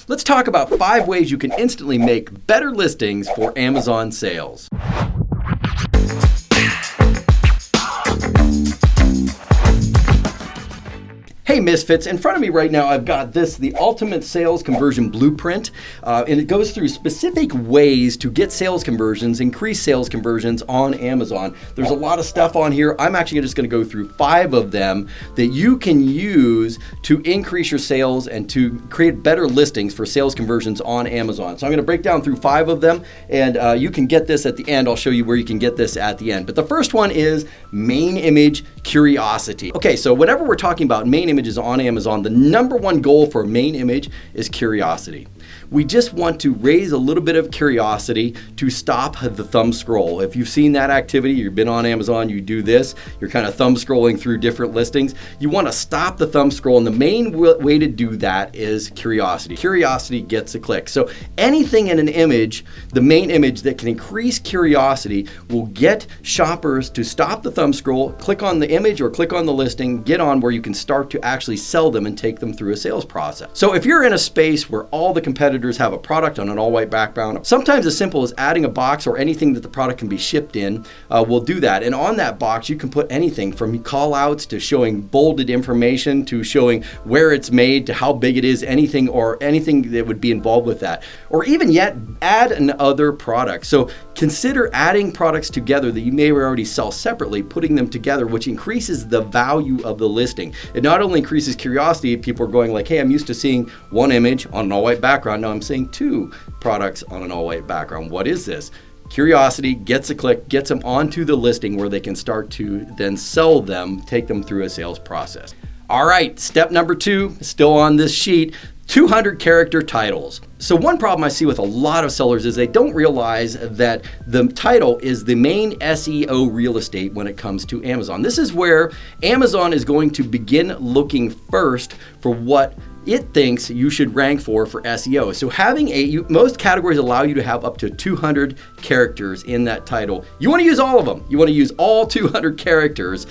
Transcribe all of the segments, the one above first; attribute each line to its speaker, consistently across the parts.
Speaker 1: Let's talk about 5 ways you can instantly make better listings for Amazon sales. Hey Misfits, in front of me right now I've got the Ultimate Sales Conversion Blueprint, and it goes through specific ways to get sales conversions, increase sales conversions on Amazon. There's a lot of stuff on here. I'm actually just going to go through 5 of them that you can use to increase your sales and to create better listings for sales conversions on Amazon. So I'm going to break down through 5 of them, and you can get this at the end. I'll show you where you can get this at the end. But the first one is main image curiosity. Okay, so whenever we're talking about main images on Amazon, the number one goal for a main image is curiosity. We just want to raise a little bit of curiosity to stop the thumb scroll. If you've seen that activity, you've been on Amazon, you do this, you're kind of thumb scrolling through different listings. You want to stop the thumb scroll, and the main way to do that is curiosity. Curiosity gets a click. So anything in an image, the main image that can increase curiosity will get shoppers to stop the thumb scroll, click on the image or click on the listing, get on where you can start to actually sell them and take them through a sales process. So if you're in a space where all the competitors have a product on an all-white background, sometimes as simple as adding a box or anything that the product can be shipped in will do that. And on that box, you can put anything from call-outs to showing bolded information to showing where it's made to how big it is, anything that would be involved with that. Or even yet, add another product. So consider adding products together that you may already sell separately, putting them together, which increases the value of the listing. It not only increases curiosity, people are going like, hey, I'm used to seeing one image on an all-white background. Now I'm seeing 2 products on an all-white background. What is this? Curiosity gets a click, gets them onto the listing where they can start to then sell them, take them through a sales process. All right, step number 2, still on this sheet, 200 character titles. So one problem I see with a lot of sellers is they don't realize that the title is the main SEO real estate when it comes to Amazon. This is where Amazon is going to begin looking first for what it thinks you should rank for SEO. So having most categories allow you to have up to 200 characters in that title. You want to use all of them. You want to use all 200 characters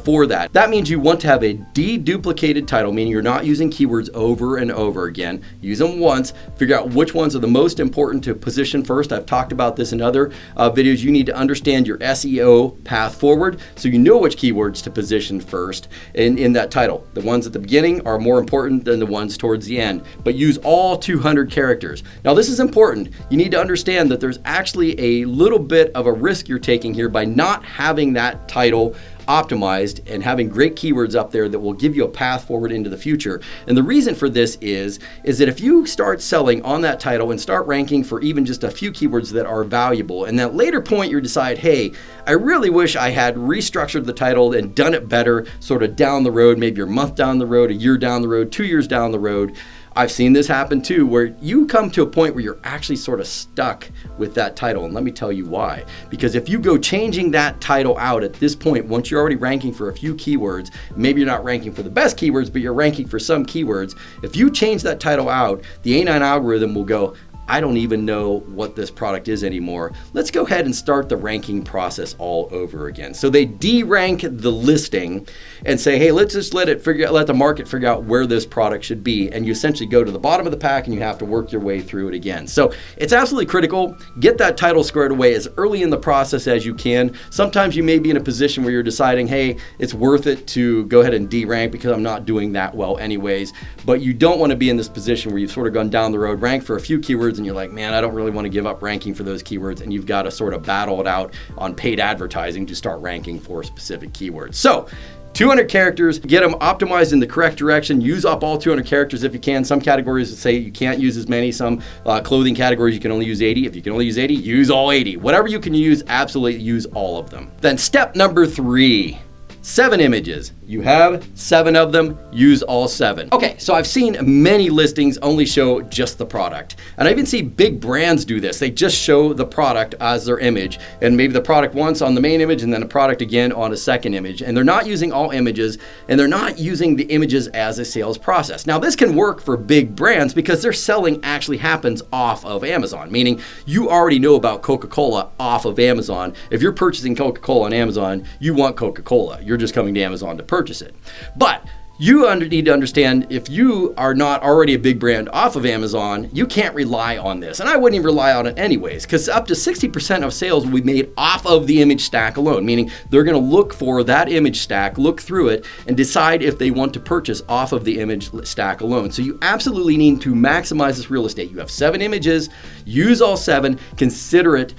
Speaker 1: for that. That means you want to have a deduplicated title, meaning you're not using keywords over and over again. Use them once, figure out which ones are the most important to position first. I've talked about this in other videos. You need to understand your SEO path forward so you know which keywords to position first in that title. The ones at the beginning are more important than the ones towards the end, but use all 200 characters. Now this is important. You need to understand that there's actually a little bit of a risk you're taking here by not having that title optimized and having great keywords up there that will give you a path forward into the future. And the reason for this is that if you start selling on that title and start ranking for even just a few keywords that are valuable, and that later point you decide, hey, I really wish I had restructured the title and done it better sort of down the road, maybe a month down the road, a year down the road, 2 years down the road. I've seen this happen too, where you come to a point where you're actually sort of stuck with that title. And let me tell you why. Because if you go changing that title out at this point, once you're already ranking for a few keywords, maybe you're not ranking for the best keywords, but you're ranking for some keywords. If you change that title out, the A9 algorithm will go, I don't even know what this product is anymore. Let's go ahead and start the ranking process all over again. So they de-rank the listing and say, hey, let's just let the market figure out where this product should be. And you essentially go to the bottom of the pack and you have to work your way through it again. So it's absolutely critical. Get that title squared away as early in the process as you can. Sometimes you may be in a position where you're deciding, hey, it's worth it to go ahead and de-rank because I'm not doing that well anyways. But you don't want to be in this position where you've sort of gone down the road, rank for a few keywords, and you're like, man, I don't really want to give up ranking for those keywords, and you've got to sort of battle it out on paid advertising to start ranking for specific keywords. So 200 characters, get them optimized in the correct direction. Use up all 200 characters if you can. Some categories say you can't use as many. Some clothing categories you can only use 80. If you can only use 80, use all 80. Whatever you can use, absolutely use all of them. Then step number 3. 7 images. You have 7 of them, use all 7. Okay, so I've seen many listings only show just the product. And I even see big brands do this. They just show the product as their image, and maybe the product once on the main image and then the product again on a second image. And they're not using all images, and they're not using the images as a sales process. Now this can work for big brands because their selling actually happens off of Amazon, meaning you already know about Coca-Cola off of Amazon. If you're purchasing Coca-Cola on Amazon, you want Coca-Cola. You're just coming to Amazon to purchase it. But You need to understand, if you are not already a big brand off of Amazon, you can't rely on this. And I wouldn't even rely on it anyways, because up to 60% of sales will be made off of the image stack alone, meaning they're going to look for that image stack, look through it, and decide if they want to purchase off of the image stack alone. So you absolutely need to maximize this real estate. You have 7 images, use all 7, consider it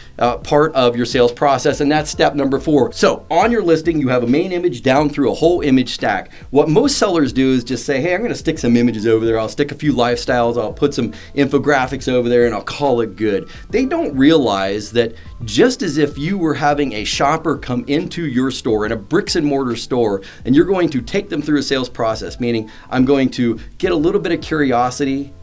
Speaker 1: part of your sales process, and that's step number 4. So on your listing, you have a main image down through a whole image stack. What most sellers do is just say, hey, I'm going to stick some images over there. I'll stick a few lifestyles. I'll put some infographics over there and I'll call it good. They don't realize that just as if you were having a shopper come into your store, in a bricks and mortar store, and you're going to take them through a sales process, meaning I'm going to get a little bit of curiosity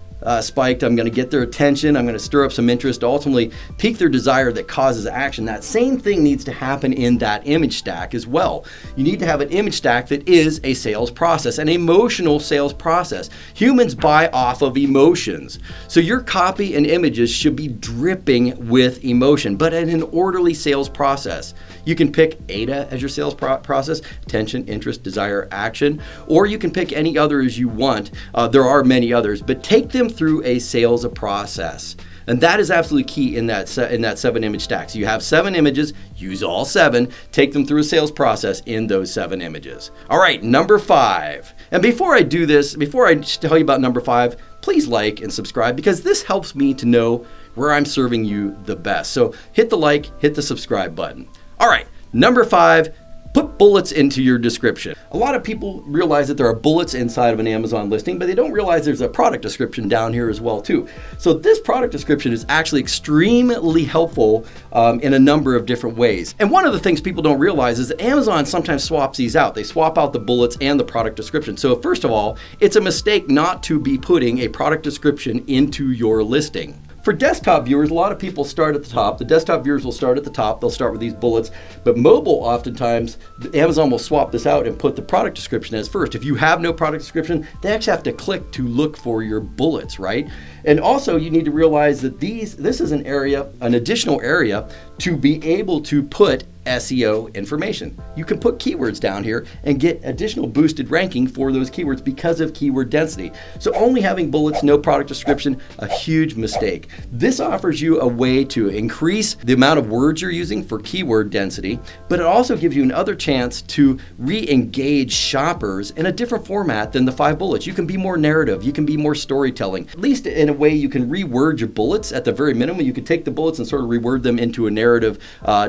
Speaker 1: spiked, I'm going to get their attention, I'm going to stir up some interest, ultimately pique their desire that causes action. That same thing needs to happen in that image stack as well. You need to have an image stack that is a sales process, an emotional sales process. Humans buy off of emotions. So your copy and images should be dripping with emotion, but in an orderly sales process. You can pick AIDA as your sales process: attention, interest, desire, action, or you can pick any others you want. There are many others, but take them through a sales process. And that is absolutely key in that 7 image stack. So you have 7 images, use all 7, take them through a sales process in those 7 images. All right, number 5. And before I do this, before I tell you about number 5, please like and subscribe, because this helps me to know where I'm serving you the best. So hit the like, hit the subscribe button. All right, number 5, put bullets into your description. A lot of people realize that there are bullets inside of an Amazon listing, but they don't realize there's a product description down here as well too. So this product description is actually extremely helpful in a number of different ways. And one of the things people don't realize is that Amazon sometimes swaps these out. They swap out the bullets and the product description. So first of all, it's a mistake not to be putting a product description into your listing. For desktop viewers, a lot of people start at the top. The desktop viewers will start at the top. They'll start with these bullets. But mobile, oftentimes, Amazon will swap this out and put the product description as first. If you have no product description, they actually have to click to look for your bullets, right? And also, you need to realize that this is an area, an additional area, to be able to put SEO information. You can put keywords down here and get additional boosted ranking for those keywords because of keyword density. So only having bullets, no product description, a huge mistake. This offers you a way to increase the amount of words you're using for keyword density, but it also gives you another chance to re-engage shoppers in a different format than the 5 bullets. You can be more narrative, you can be more storytelling. At least in a way you can reword your bullets at the very minimum. You can take the bullets and sort of reword them into a narrative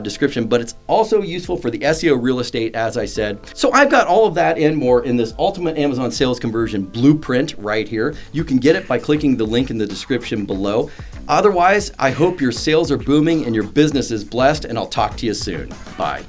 Speaker 1: description, but it's also useful for the SEO real estate, as I said. So I've got all of that and more in this Ultimate Amazon Sales Conversion Blueprint right here. You can get it by clicking the link in the description below. Otherwise, I hope your sales are booming and your business is blessed, and I'll talk to you soon. Bye.